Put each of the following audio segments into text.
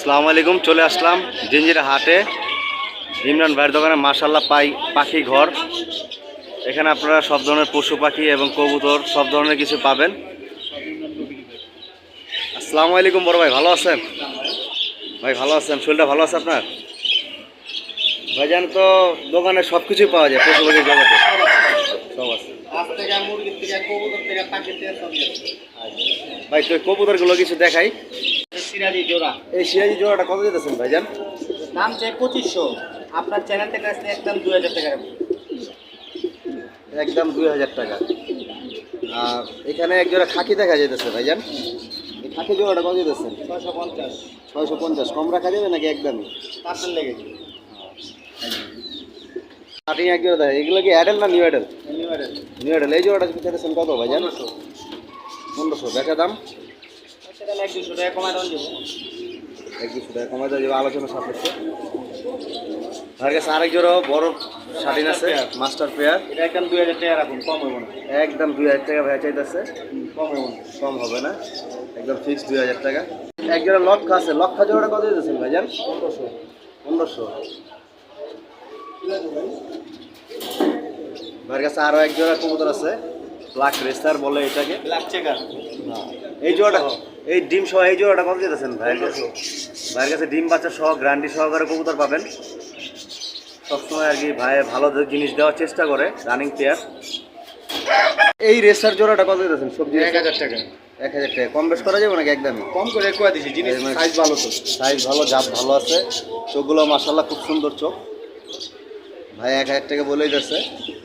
আসসালামু আলাইকুম। চলে আসলাম জিঞ্জিরা হাটে ইমরান ভাইয়ের দোকানে। মাশাআল্লাহ পাখি ঘর। এখানে আপনারা সব ধরনের পশু পাখি এবং কবুতর সব ধরনের কিছু পাবেন। আসসালামু আলাইকুম বড় ভাই, ভালো আছেন? ভাই ভালো আছেন? শরীরটা ভালো আছে আপনার? ভাইজান তো দোকানে সব কিছুই পাওয়া যায়, পশু পাখির জগতে সব আছে। ভাই তো কবুতরগুলো কিছু দেখাই। সিরাজি জোড়া, এই সিরাজি জোড়াটা কত যেতেছেন ভাইজান? দাম চাই 2500। আপনার চ্যানেল থেকে আসলে একদম 2000 টাকা রাখবো। একদম 2000 টাকা। আর এখানে এক জোড়া খাকি দেখা যেতেছে ভাইজান। এই খাকি জোড়াটা কত যেতেছেন? 650। 650। কম রাখা যাবে নাকি একদমই? পার্সেন্ট লেগে কাটিং এক জোড়া দেখা। এগুলো কি অ্যাডেল না নিউ অ্যাডেল? এনিওয়ারের নিউ অ্যাডেল। এই জোড়াটা যেতেছেন কত ভাইজান? 1500। বেচা দাম সেটা 1-200 টাকা কমায় দাম দেবো। 1-200 টাকা কমাই দেওয়া যাবে আলোচনা সাপেক্ষে। ভাইয়ের কাছে আরেক জোড়া বড় শাটিন আছে, মাস্টার পেয়ার। এটা একদম 2000 টাকা রাখুন, কম হবে না। একদম 2000 টাকা ভাইয়া চাইতেছে। কম হবে না। কম হবে না, একদম ফিক্সড 2000 টাকা। এক জোড়া লক্ষা আছে। লক্ষা জোড়াটা কত দিতেছেন ভাইজান? 1500। ভাইয়ের কাছে আরও এক জোড়া কবুতর আছে, ব্ল্যাক রেসার বলে এটাকে। Black checker. এই জোড়াটা, এই ডিম সহ এই জোড়াটা কত দিতেছেন ভাইয়ের কাছে? ভাইয়ের কাছে ডিম বাচ্চা সহ গ্যারান্টি সহকারে কবুতর পাবেন। সবসময় আর কি ভাই ভালো জিনিস দেওয়ার চেষ্টা করে, রানিং পেয়ার। এই রেসার জোড়াটা কত দিতেছেন? সবজি 1000 টাকা। 1000 টাকা। কম বেশ করা যাবে নাকি একদমই? কম করে কয়ে দিছি, জিনিস সাইজ ভালো তো। সাইজ ভালো, জাত ভালো আছে। চোখগুলো মাশাআল্লাহ খুব সুন্দর চোখ। ভাই 1000 টাকা বলেই যাচ্ছে।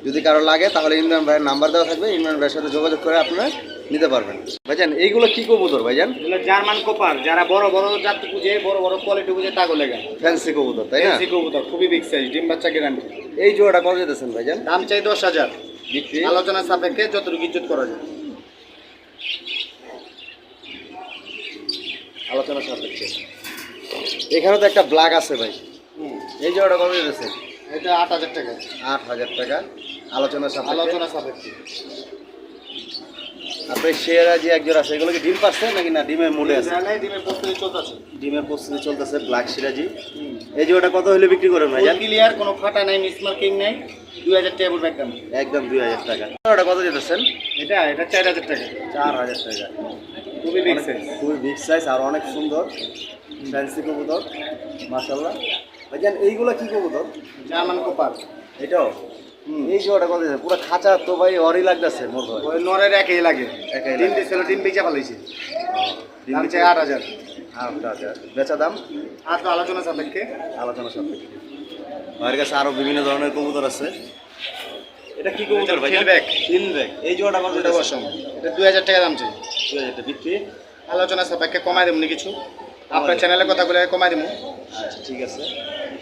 যদি কারো লাগে তাহলে ইমরান ভাইয়ের নাম্বার দেওয়া থাকবে, ইমরান ভাইয়ের সাথে যোগাযোগ করে আপনারা নিতে পারবেন। ভাইজান এইগুলো কি কবুতর ভাইজান? এগুলো জার্মান কোপার, যারা বড় বড় জাত বুঝে, বড় বড় কোয়ালিটি বুঝে তাগো লেগে। ফ্যান্সি কবুতর তাই না? ফ্যান্সি কবুতর, খুবই বিগ সাইজ, ডিম বাচ্চা গ্যারান্টি। এই জোড়াটা কত যেতেছেন ভাইজান? দাম চাই 10,000। বিক্রি আলোচনা সাপেক্ষে যতটুকু ইজ্জত করা যায়। আলোচনা সাপেক্ষে। এখানে তো একটা ব্ল্যাক আছে ভাই, এই জোড়াটা কত যেতেছেন? এটা 8,000 টাকা। 8000 টাকা। আলোচনা সাপেক্ষে। আলোচনা সাপেক্ষে। আপনি শেয়ারা যে এক জোড়া আছে, এগুলো কি ডিম পাচ্ছে নাকি না ডিমের মুডে আছে? জানাই ডিমের প্রস্তুতি চলতেছে। ডিমের প্রস্তুতি চলতেছে। ব্ল্যাক সিরাজি। এই জোড়াটা কত হলে বিক্রি করেন ভাইজান? ক্লিয়ার, কোনো ফাটা নাই, মিস মার্কিং নাই। 2000 টাকা পড়বে একদম। একদম 2000 টাকা। জোড়াটা কত যেতেছেন? এটা 4000 টাকা। 4000 টাকা। খুবই বিগ সাইজ। খুবই বিগ সাইজ আর অনেক সুন্দর ফ্যান্সি কবুতর মাশাআল্লাহ। ভাইজান এইগুলো কি কবুতর? জার্মান কোপার। এটাও এই জোড়াটা কত যেতেছে? পুরো খাঁচা তো ভাই অরি লাগতেছে মোর ভাই। ওই নরের একই লাগে। একই ডিম লাগে। দিছিল, ডিম বেচা ফেলাইছে। ডিম দাম চাই 8,000। 8000। বেচা দাম আর তো আলোচনা সাপেক্ষে। আলোচনা সাপেক্ষে। ভাইয়ের কাছে আরো বিভিন্ন ধরনের কবুতর আছে। এটা কি কবুতর ভাই? ফিলব্যাক। ফিলব্যাক। এই জোড়াটা কত এটা যেতেছে? বসম। এটা 2000 টাকা দাম চাই। 2000 টাকা বিক্রি। আলোচনা সাপেক্ষে কমাই দেবনি কিছু। আপনার চ্যানেলে কথা বলে কমাই দেবো। আচ্ছা ঠিক আছে।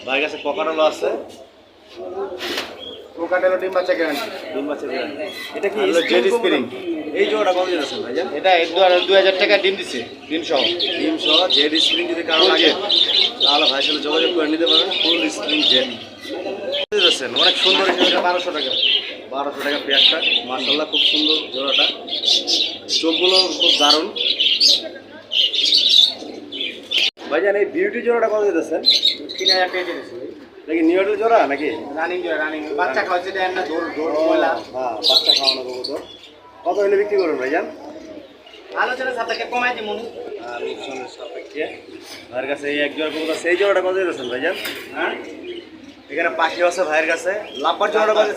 ভাইয়ের কাছে ককারোলা আছে। কোকাটেলো ডিম বাচ্চা গ্যারান্টি। ডিম বাচ্চা বিরিয়ানি। এটা কি হলো জেড কবুতর? স্প্রিং। এই জোড়াটা কত যেতেছে ভাইজান? এটা 2000 টাকা ডিম দিছে, ডিম সহ। ডিম সহ জেড স্প্রিং। যদি কারো লাগে তাহলে ভাইয়ের সাথে যোগাযোগ করে নিতে পারেন। ফুল স্প্রিং জেড দিতেছেন, অনেক সুন্দর। এটা 1200 টাকা। 1200 টাকা পেয়ারটা। মাশাআল্লাহ খুব সুন্দর জোড়াটা। চোখগুলো খুব দারুণ। ভাইজান এই বিউটি জোড়াটা কত দিতেছেন? 3000 টাকা দিয়েছে। নাকি নিউডেল জোড়া নাকি? রানিং জয়, রানিং বাচ্চা খাওয়াচ্ছে দেন না, দৌড় দৌড় ময়লা। হ্যাঁ, বাচ্চা খাওয়ানো কবুতর। কত হলে বিক্রি করুন ভাইজান? আলোচনা সাপেক্ষে কমাই দিব। আর লোকসানের সাপেক্ষে। ভাইয়ের কাছে এই এক জোড়া কবুতর আছে। এই জোড়াটা কত দিতেছেন ভাইজান? হ্যাঁ, এখানে পাখি আছে ভাইয়ের কাছে। লাপার জোড়াটা কত?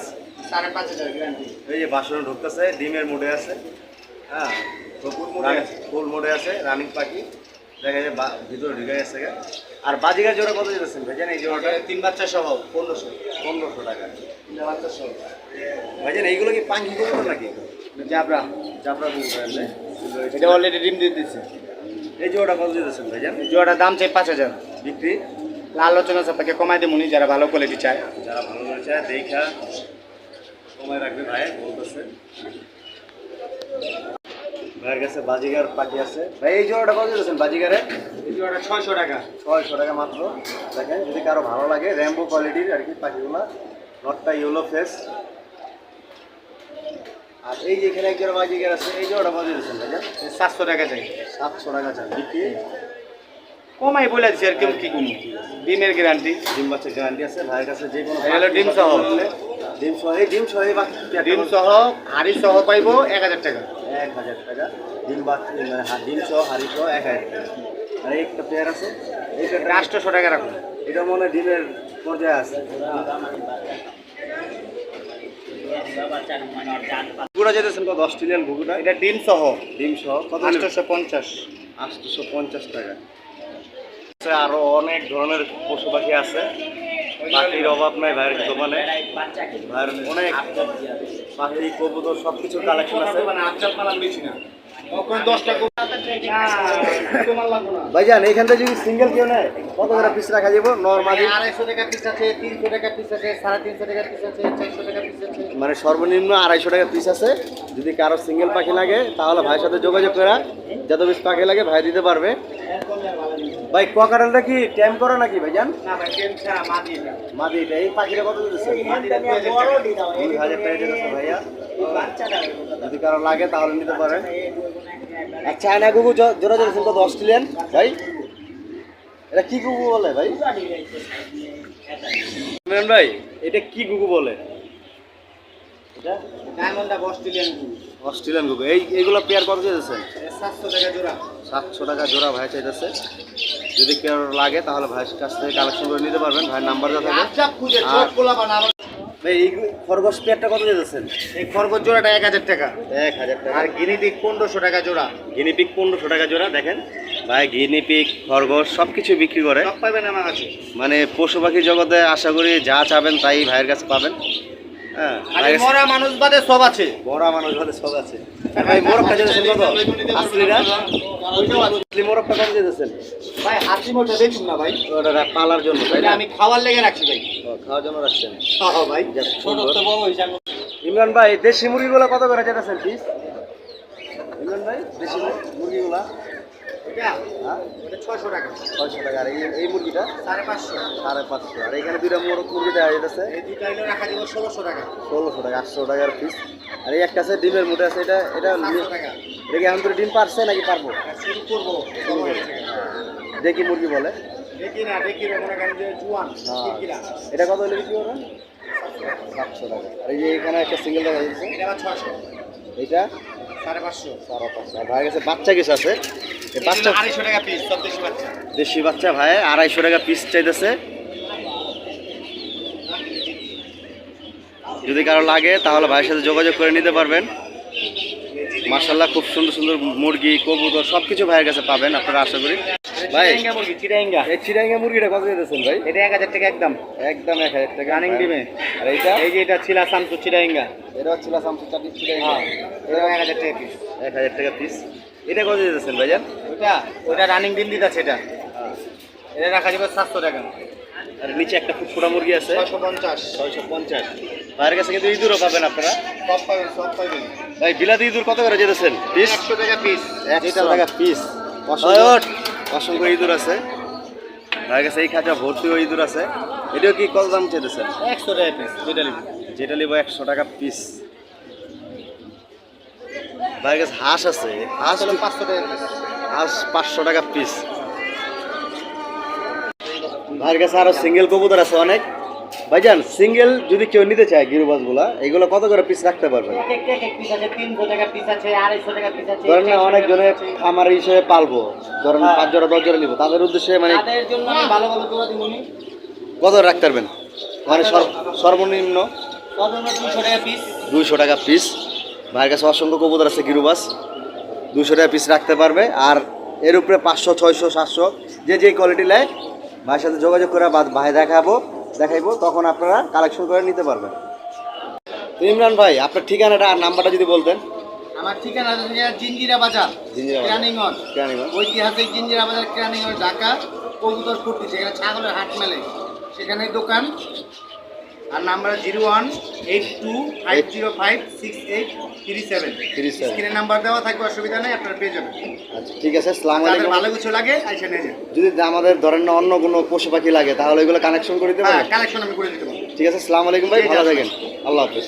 5,500 গ্যারান্টি। এই যে বাসন ঢুকতেছে, ডিমের মুডে আছে। হ্যাঁ, ফুল মোডে আছে। ফুল মোডে আছে, রানিং পাখি। দেখা যায় ভিতরে ঢুকে গেছে। আর বাজিকার জোড়া কত দিতেছেন ভাইজান? এই জোড়াটা 3 বাচ্চা সহ 1500। 1500 টাকা। 3 বাচ্চা সহ। ভাইজান এইগুলো কি পাখি কবুতর নাকি? জাবরা। জাবরা কবুতর না? এটা অলরেডি ডিম দিয়ে দিচ্ছে। এই জোড়াটা কত দিতেছেন ভাইজান? জোড়ার দাম চাই 5,000। বিক্রি আলোচনা সাপেক্ষে কমাই দেবো যারা ভালো কোয়ালিটি চায়। যারা ভালো করে চায় দেখা সময় রাখবে ভাই বলতেছে। ভাইয়ের কাছে বাজিগার পাখি আছে। ভাই এই জোড়াটা কত দিতেছেন বাজিগারে? এই জোড়াটা 600 টাকা। 600 টাকা মাত্র। দেখেন যদি কারো ভালো লাগে, র্যাম্বো কোয়ালিটির আর কি পাখিগুলো। নটটা ইয়েলো ফেস। আর এই যে এখানে এক জোড়া বাজিগার আছে, এই জোড়াটা কত দিতেছেন ভাইজান? 700 টাকা চাই। 700 টাকা চান বিক্রি। কমাই বলে দিছি আর কেউ কি কোনো ডিমের গ্যারান্টি। ডিম বাচ্চা গ্যারান্টি আছে ভাইয়ের কাছে, যে কোনো এই হলো ডিম সহ। ডিম সহ, এই ডিম সহ এই বাচ্চা ডিম সহ হাড়ি সহ পাইবো 1000 টাকা। 1000 টাকা ডিম বাচ্চা, মানে ডিম সহ হাড়ি সহ 1000 টাকা। আর এই একটা পেয়ার আছে, এইটা 800 টাকা রাখুন। এটা মনে হয় ডিমের পর্যায়ে আছে। ঘুগুরা যেতেছেন কত? অস্ট্রেলিয়ান ঘুগুরা, এটা ডিম সহ ডিম সহ কত? 850। 850 টাকা। আরো অনেক ধরনের পশু পাখি আছে, পাখির অভাব নাই ভাইয়ের দোকানে। ভাইয়ের অনেক পাখি, কবুতর সবকিছু কালেকশন আছে। ভাইজান এইখান থেকে যদি সিঙ্গেল কেউ নেয় কত করে পিস রাখা যাবো? নর্মালি 250 টাকা পিস আছে, 300 টাকা পিস আছে, 350 টাকা পিস আছে, 400 টাকা পিস আছে। মানে সর্বনিম্ন 250 টাকা পিস আছে। যদি কারো সিঙ্গেল পাখি লাগে তাহলে ভাইয়ের সাথে যোগাযোগ করা, যত পিস পাখি লাগে ভাই দিতে পারবে। ভাই কোয়াকাটালটা কি ট্যাম করে নাকি ভাইজান? না ভাই কেন ছাড়া মাদি এটা। মাদি এটা, এই পাখিটা কত দিতেছে? মাদিটা 2000 টাকা। 2000 টাকা দিতেছে ভাইয়া। যদি কারো লাগে তাহলে নিতে পারেন। আর চায়না গুগু জোড়া জোড়া কত? অস্ট্রেলিয়ান ভাই, এটা কি গুগু বলে ভাই? ইমরান ভাই এটা কি গুগু বলে? এটা diamond of Australian blue. Australian গুগু। এইগুলো পেয়ার কত দিতেছেন? 700 টাকা জোড়া। 700 টাকা জোড়া ভাই চাইতেছে। যদি কেউ লাগে তাহলে ভাইয়ের কাছ থেকে কালেকশন করে নিতে পারবেন। ভাইয়ের নাম্বার দেওয়া থাকে। আচ্ছা খুঁজে চট পোলাবা না। ভাই এই খরগোশ পেয়ারটা কত দিতেছেন? এই খরগোশ জোড়াটা 1000 টাকা। 1000 টাকা। আর গিনিপিগ 1500 টাকা জোড়া। গিনিপিক 1500 টাকা জোড়া। দেখেন ভাই গিনিপিক, খরগোশ সব কিছু বিক্রি করে। সব পাবেন আমার কাছে। মানে পশু পাখির জগতে আশা করি যা চাবেন তাই ভাইয়ের কাছে পাবেন। হ্যাঁ, আর ভাইয়ের কাছে মরা মানুষ বাদে সব আছে। বড় মানুষ হলে সব আছে। আর ভাই মোরগটা যেতেছেন কত? আসলিরা আসলি মোরগটা কত যেতেছেন? ভাই হাসি মোটা দেখুন না ভাই। ওটা পালার জন্য তাই এটা না? আমি খাওয়ার লেগে রাখছি ভাই। ও, খাওয়ার জন্য রাখছেন। হ্যাঁ ভাই। যাক, ছোট সুন্দর। তো বড় হইছে। ইমরান ভাই দেশি মুরগিগুলো কত করে যেতেছেন পিস? ইমরান ভাই দেশি মুরগিগুলা এটা হ্যাঁ এটা 600 টাকা। 600 টাকা। আর এই মুরগিটা 550। 550। আর এখানে দুইটা মুরগি দেওয়া যেতেছে এই দুইটা হলো রাখা দিব 1600 টাকা। 1600 টাকা, 800 টাকার পিস। আর এই একটা আছে ডিমের মুটে আছে, এটা 700 টাকা। এটা কি এখন তো ডিম পারছে নাকি পারবো? আর শুরু করব সময় হয়েছে। দেখি মুরগি বলে। দেখি না মনে করেন যে জুয়ান হ্যাঁ। কিরা। এটা কত হলে বিক্রি করবেন? 700 টাকা। আর এই যে এখানে একটা সিঙ্গেল দেখা যাচ্ছে, এটা আবার 600। এইটা 550। 550। আর ভাইয়ের কাছে বাচ্চা কিছু আছে, এই বাচ্চা 250 টাকা পিস সব দেশি বাচ্চা। দেশি বাচ্চা ভাই 250 টাকা পিস চাইতেছে। যদি কারো লাগে তাহলে ভাইয়ের সাথে যোগাযোগ করে নিতে পারবেন। মাশাআল্লাহ খুব সুন্দর সুন্দর মুরগি, কবুতর সবকিছু ভাইয়ের কাছে পাবেন আপনারা, আশা করি। ভাই চিটাঙ্গা মুরগি, চিটাঙ্গা। এই চিটাঙ্গা মুরগিটা কত দিতেছেন ভাই? এটা 1000 টাকা একদম। একদম 1000 টাকা রানিং ডিমে। আর এইটা এই যে এটা ছিলা সামসু চিটাঙ্গা। এটা হচ্ছে সামসু চাটি চিটাঙ্গা। হ্যাঁ। এটা 1000 টাকা পিস। 1000 টাকা পিস। এটা কত দিতেছেন ভাইজান? ওটা রানিং ডিম দিতেছে এটা। এটা রাখা যাবে 700 টাকা। আর নিচে একটা ফুটফুটা মুরগি আছে 650। 650। ভাইয়ের কাছে কিন্তু ইঁদুরও পাবেন আপনারা। সব পাবেন, সব পাবেন। ভাই বিলাতি ইঁদুর কত করে যেতেছেন পিস? 100 টাকা পিস। 100 টাকা পিস। অসংখ্য ইঁদুর আছে ভাইয়ের কাছে। এই খাঁচা ভর্তি ইঁদুর আছে। এটাও কি কত দাম চেয়েছেন? 100 টাকা পিস যেটা নিবেন। যেটা নিব 100 টাকা পিস। ভাইয়ের কাছে হাঁস আছে, হাঁস হলো 500 টাকা পিস। হাঁস 500 টাকা পিস। ভাইয়ের কাছে আরো সিঙ্গেল কবুতর আছে অনেক। ভাইজান সিঙ্গেল যদি কেউ নিতে চায় গিরুবাজগুলা, এগুলো কত করে পিস রাখতে পারবেন? এক পিস আছে 300 টাকা পিস আছে, 250 টাকা পিস আছে। ধরেন না অনেক জনে খামার হিসেবে পালবো, ধরেন 5 জোড়া 10 জোড়া নিব, তাদের উদ্দেশ্যে মানে তাদের জন্য আমি ভালো ভালো জোড়া দিমুনি। কত রাখতে পারবেন? মানে সর্বনিম্ন সর্বনিম্ন 200 টাকা পিস। 200 টাকা পিস। ভাইয়ের কাছে অসংখ্য কবুতর আছে গিরুবাজ, 200 টাকা পিস রাখতে পারবে। আর এর উপরে 500 600 700 যে কোয়ালিটি নেয় ভাইয়ের সাথে যোগাযোগ করে ভাই দেখাইবো, তখন আপনারা কালেকশন করে নিতে পারবেন। তো ইমরান ভাই আপনার ঠিকানাটা আর নাম্বারটা যদি বলতেন। আমার ঠিকানা হচ্ছে জিঞ্জিরা বাজার, জিঞ্জিরা বাজার। কেরানীগঞ্জ। কেরানীগঞ্জ। ঐতিহাসিক জিঞ্জিরা বাজার, কেরানীগঞ্জ, ঢাকা। কবুতর ফুর্তি, সেখানে ছাগলের হাট মেলে, সেখানেই দোকান। আর নাম্বার 018205068337। স্ক্রিনে নাম্বার দেওয়া থাকবে, অসুবিধা নেই, আপনারা পেয়ে যাবেন। আচ্ছা ঠিক আছে, আসসালামু যাদের আলাইকুম। ভালো কিছু লাগে আইসা নিয়ে যান। যদি আমাদের ধরেন না অন্য কোনো পশু পাখি লাগে তাহলে ওইগুলো কানেকশন করে দিতে হ্যাঁ, পারবেন? কালেকশন আমি করে দিতে পারবো। ঠিক আছে, আসসালামু আলাইকুম ভাই, ভালো থাকেন, আল্লাহ হাফেজ।